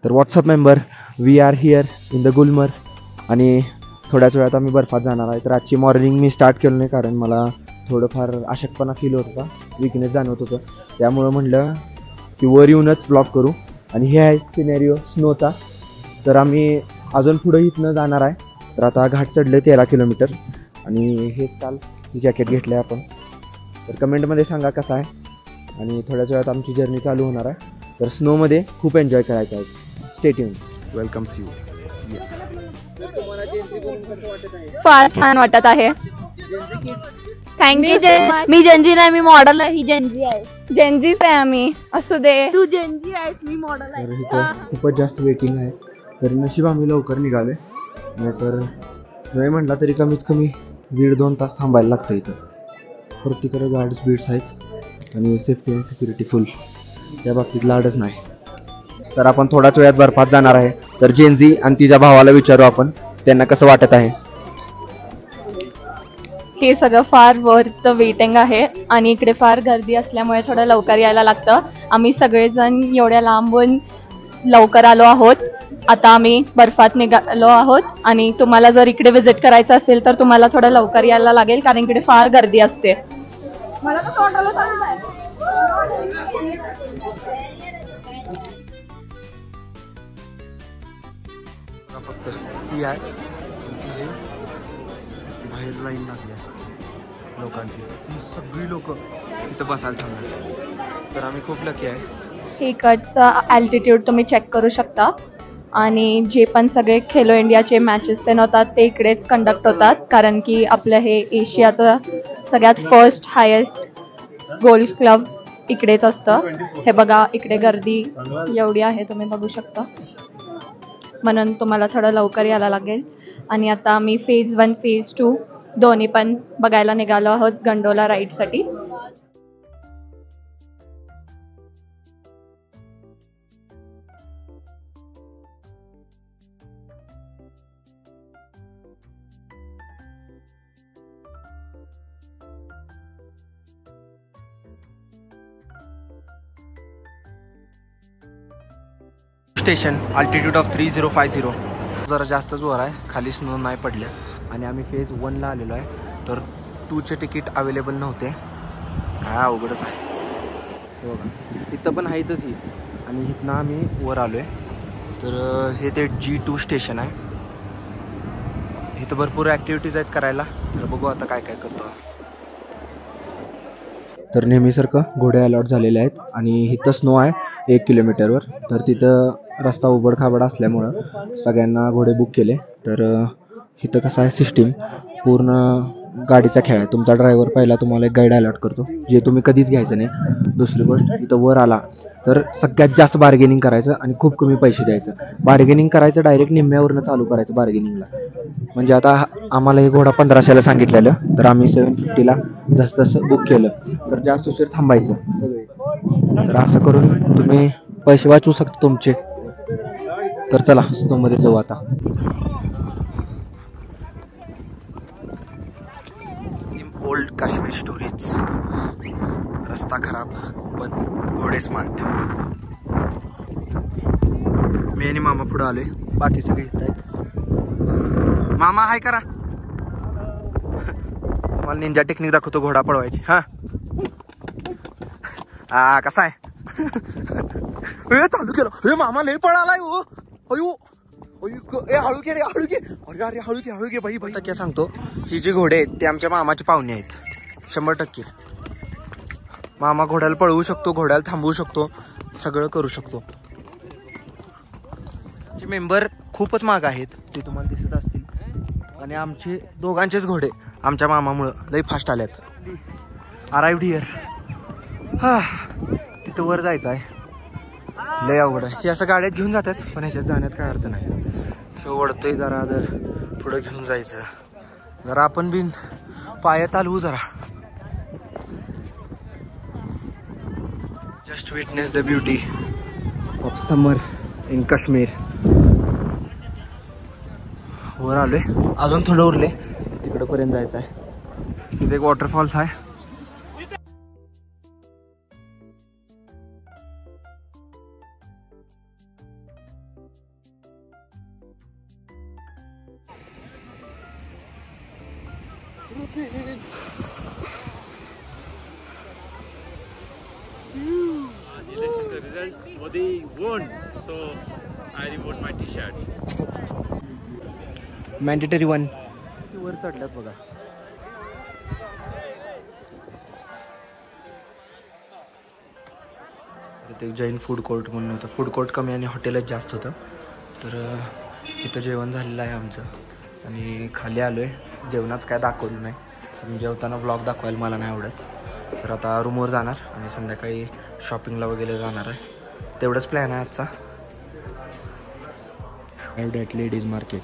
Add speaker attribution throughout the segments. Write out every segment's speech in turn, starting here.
Speaker 1: तर WhatsApp member we are here in the Gulmarg आणि थोड्याच वेळात आम्ही बर्फात जाणार आहे. तर आजची मॉर्निंग मी स्टार्ट केलं नाही कारण मला थोडंफार अशक्तपणा फील होत होता, विकनेस जाणवत होतं. त्यामुळं म्हटलं की वर येऊनच ब्लॉग करू. आणि हे आहे सिनेरिओ स्नोचा. तर आम्ही अजून पुढं इथनं जाणार आहे. तर आता घाट चढले 13 किलोमीटर आणि हेच काल जॅकेट घेतलं आहे आपण. तर कमेंटमध्ये सांगा कसं आहे. आणि थोड्याच वेळात आमची जर्नी चालू होणार आहे. तर स्नोमध्ये खूप एन्जॉय करायचं आहे. Stay tune. Welcomes you.
Speaker 2: फार छान वाटत आहे. थँक्यू. मी जेनजी नाही, मी मॉडेल आहे. ही जेनजी आहे. जेनजीच आहे आम्ही. असू दे. तू जेनजी आहेस, मी मॉडेल आहे.
Speaker 1: तर इथं खूपच जास्त वेटिंग आहे. तर नशीब आम्ही लवकर निघाले, नाहीतर नाही म्हटला तरी कमीत कमी 1.5-2 तास थांबायला लागतं इथं. प्रत्येकाकडे गार्ड्स बीड्स आहेत आणि सेफ्टी अँड सिक्युरिटी फुल. त्या बाबतीत लाडच नाही. तर आपण थोड्याच वेळात बर्फात जाणार आहे. तर जेनजी आणि तिच्या भावाला विचारू आपण त्यांना कसं वाटत आहे.
Speaker 2: हे सगळं फार वर्थ वेटिंग आहे आणि इकडे फार गर्दी असल्यामुळे थोडं लवकर यायला लागतं. आम्ही सगळेजण एवढ्या लांबून लवकर आलो आहोत. आता आम्ही बर्फात निघालो आहोत आणि तुम्हाला जर इकडे विजिट करायचं असेल तर तुम्हाला थोडं लवकर यायला लागेल कारण इकडे फार गर्दी असते. मला तर तोंडाला चालू आहे.
Speaker 1: फक्त ही आहे बाहेर लाईन लागली आहे लोकांची. ही सगळी लोक इथं बसायला थांबले. तर आम्ही खूप लकी आहे.
Speaker 2: हे इकडचा ॲल्टिट्यूड तुम्ही चेक करू शकता. आणि जे पण सगळे खेलो इंडियाचे मॅचेस ते होतात ते इकडेच कंडक्ट होतात कारण की आपलं हे एशियाचं सगळ्यात फर्स्ट हायेस्ट गोल्फ क्लब इकडेच असतं. हे बघा इकडे गर्दी एवढी आहे तुम्ही बघू शकता. म्हणून तुम्हाला थोडं लवकर यायला लागेल. आणि आता आम्ही फेज 1 फेज 2 दोन्ही पण बघायला निघालो आहोत गंडोला राईडसाठी.
Speaker 1: Station altitude of 3050. जरा जास्तच वर आहे, खाली स्नो नाही पडले. आणि आम्ही फेज 1ला आलेलो आहे. तर 2चे तिकीट अवेलेबल नव्हते. काय अवघडच आहे. बघा इथं पण आहेतच ही. आणि इथनं आम्ही वर आलो आहे. तर हे ते G2 स्टेशन आहे. इथं भरपूर ॲक्टिव्हिटीज आहेत करायला. तर बघू आता काय काय करतो. तर नेहमीसारखं घोडे अलॉट झालेले आहेत आणि इथं स्नो आहे 1 किलोमीटरवर. तर तिथं रस्ता उबडखाबड असल्यामुळं सगळ्यांना घोडे बुक केले. तर इथं कसं आहे सिस्टीम पूर्ण गाडीचा खेळ आहे. तुमचा ड्रायव्हर पहिला तुम्हाला एक गाईड अलॉट करतो जे तुम्ही कधीच घ्यायचं नाही. दुसरी गोष्ट इथं वर आला तर सगळ्यात जास्त बार्गेनिंग करायचं आणि खूप कमी पैसे द्यायचं. बार्गेनिंग करायचं डायरेक्ट निम्म्यावरनं चालू करायचं बार्गेनिंगला. म्हणजे आता आम्हाला हे घोडा 1500ला सांगितलेलं तर आम्ही 750ला जसं तसं बुक केलं. तर जास्त उशीर थांबायचं सगळे. तर असं करून तुम्ही पैसे वाचवू शकता तुमचे. तर चला स्नोमध्ये जाऊ आता. Old Kashmir stories. रस्ता खराब पण घोडे स्मार्ट. मी आणि मामा पुढे आलोय, बाकी सगळे येत आहेत. मामा हाय करा. तुम्हाला निंजा टेक्निक दाखवतो घोडा पळवायची. हा कसा आहे. चालू केलं. मामा लय पळालाय हो. अयो हळू घे रे, हळू घे. अरे हळू घे बाई. टक्के सांगतो ही जी घोडे आहेत ते आमच्या मामाचे पाहुणे आहेत 100%. मामा घोड्याला पळवू शकतो, घोड्याला थांबवू शकतो, सगळं करू शकतो. मेंबर खूपच माग आहेत ते तुम्हाला दिसत असतील. आणि आमचे दोघांचेच घोडे आमच्या मामामुळं लई फास्ट आल्यात. Arrived here. तिथं वर जायचं आहे. लय अवघड आहे. हे असं गाड्यात घेऊन जातात पण ह्याच्यात जाण्यात काय अर्थ नाही. हे ओढतोय जरा जर पुढं घेऊन जायचं. जरा आपण बिन पाया चालवू जरा. Just witness the beauty of summer in Kashmir. वर आलोय, अजून थोडं उरले तिकडं पर्यंत जायचं आहे. तिथे एक वॉटरफॉल्स आहे.
Speaker 3: Election results, Modi won, so I removed my T-shirt.
Speaker 1: Mandatory one वर चढल्यात बघा. ते जैन फूड कोर्ट म्हणून होतं. फूड कोर्ट कमी आणि हॉटेलच जास्त होतं. तर इथं जेवण झालेलं आहे आमचं आणि खाली आलो आहे. जेवणाच काय दाखवलं नाही, पण जेवताना ब्लॉग दाखवायला मला नाही आवडत. तर आता रूमवर जाणार आणि संध्याकाळी शॉपिंगला वगैरे जाणार आहे. तेवढंच प्लॅन आहे आजचा. At ladies market.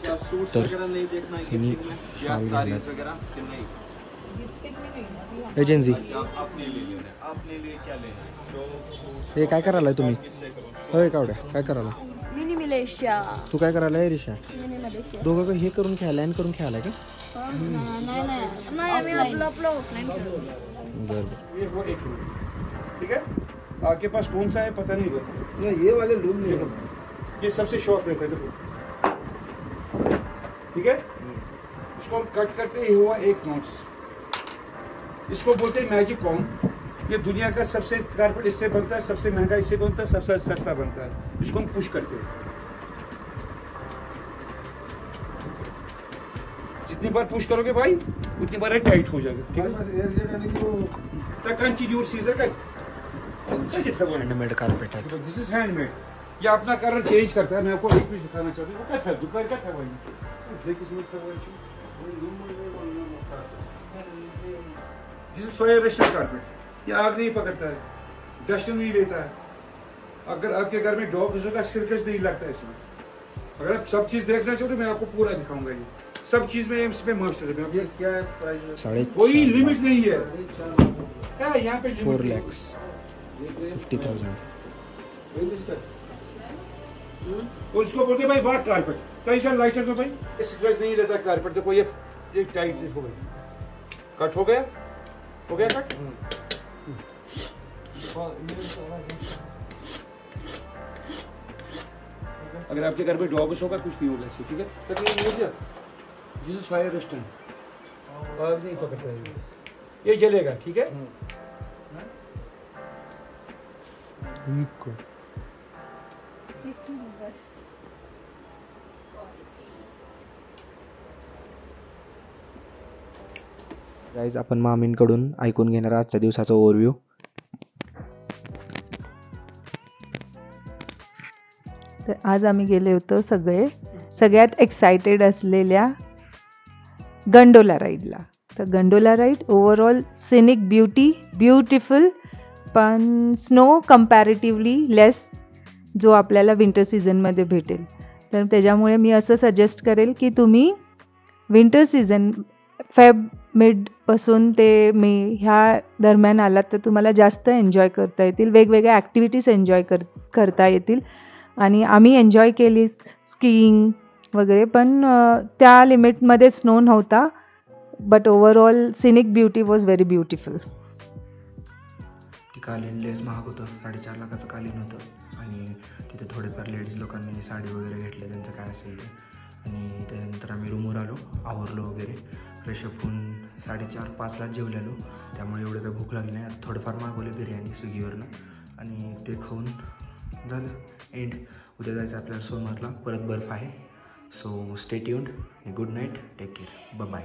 Speaker 1: तर एजन्सी हे काय करायला तुम्ही? होय कावड्या काय करायला?
Speaker 4: Mini Malaysia.
Speaker 1: तू काय करायला रिशा?
Speaker 4: Mini Malaysia.
Speaker 1: दोघं हे करून खेळायला आणि करून खेळायला का?
Speaker 4: नाही आम्ही आपलं ऑफलाईन खेळतो.
Speaker 1: बरं.
Speaker 5: ठीक है, आपके पास कौन सा है पता नहीं है. ये वाले लूम नहीं है, ये सबसे शॉर्ट रहता है. देखो ठीक है, इसको हम कट करते ही हुआ एक नोट्स. इसको बोलते हैं मैजिक कॉम. ये दुनिया का सबसे कारपेट इससे बनता है, सबसे महंगा इससे बनता है, सबसे सस्ता बनता है. इसको हम पुश करते हैं. जितनी बार पुश करोगे भाई उतनी बार टाइट हो जाएगा. ठीक है, कंटिन्यू सीजर का
Speaker 1: हँडमेड कार्पेट आहे.
Speaker 5: दिस इज हैंडमेड. ये अपना कलर चेंज करता है. मैं आपको एक पीस दिखाना चाहता हूँ. वो क्या था दोपहर का था भाई. दिस इज फायर रेस्टोरेंट कारपेट. ये आग नहीं पकड़ता है, डस्ट नहीं लेता है. अगर आपके घर में डॉग होगा स्टिकर्स नहीं लगता है इसमें. अगर आप सब चीज देखना चाहते हो मैं आपको पूरा दिखाऊंगा. ये सब चीज में इसमें मास्टर है. ये क्या है प्राइस? कोई लिमिट नहीं है. यहाँ पे
Speaker 1: 4 lakhs 50,000.
Speaker 5: और इसको बोलते भाई वाट कारपेट. कई साल लाइटर में भाई स्क्रैच नहीं रहता कारपेट. देखो ये टाइट देखो भाई. कट हो गया कट. अगर आपके घर में डॉग्स होगा कुछ नहीं होगा इससे. ठीक है, तकलीफ नहीं है. दिस इज फायर रेस्टोरेंट. आग नहीं पकड़ता है, ये जलेगा. ठीक है.
Speaker 1: गाईज आपण मामींकडून ऐकून घेणार आजच्या दिवसाचा ओव्हरव्ह्यू.
Speaker 6: तर आज आम्ही गेले होतो सगळ्यात एक्सायटेड असलेल्या गंडोला राईडला. तर gondola ride overall scenic beautiful, पण स्नो कम्पॅरेटिव्हली लेस जो आपल्याला विंटर सीझनमध्ये भेटेल. तर त्याच्यामुळे मी असं सजेस्ट करेल की तुम्ही विंटर सीझन फेब मिडपासून ते मे ह्या दरम्यान आलात तर तुम्हाला जास्त एन्जॉय करता येतील. वेगवेगळ्या ॲक्टिव्हिटीज एन्जॉय करता येतील. आणि आम्ही एन्जॉय केली स्कीइंग वगैरे, पण त्या लिमिटमध्ये स्नो नव्हता. But overall scenic beauty was very beautiful.
Speaker 1: ती कालीन लेस महाग होतं. 4.5 लाखाचं कालीन होतं. आणि तिथे थोडेफार लेडीज लोकांनी साडी वगैरे घेतले, त्यांचं काय असेल ते. आणि त्यानंतर आम्ही रूमवर आलो, आवरलो वगैरे, फ्रेशअप होऊन 4:30-5 जेवलेलो. त्यामुळे एवढं काही भूक लागली नाही. आता थोडंफार मागवले बिर्याणी स्विगीवरनं आणि ते खाऊन झालं एंड. उद्या जायचं आपल्याला सोमवारला. परत बर्फ आहे. So stay tuned. Good night. Take care. Bye.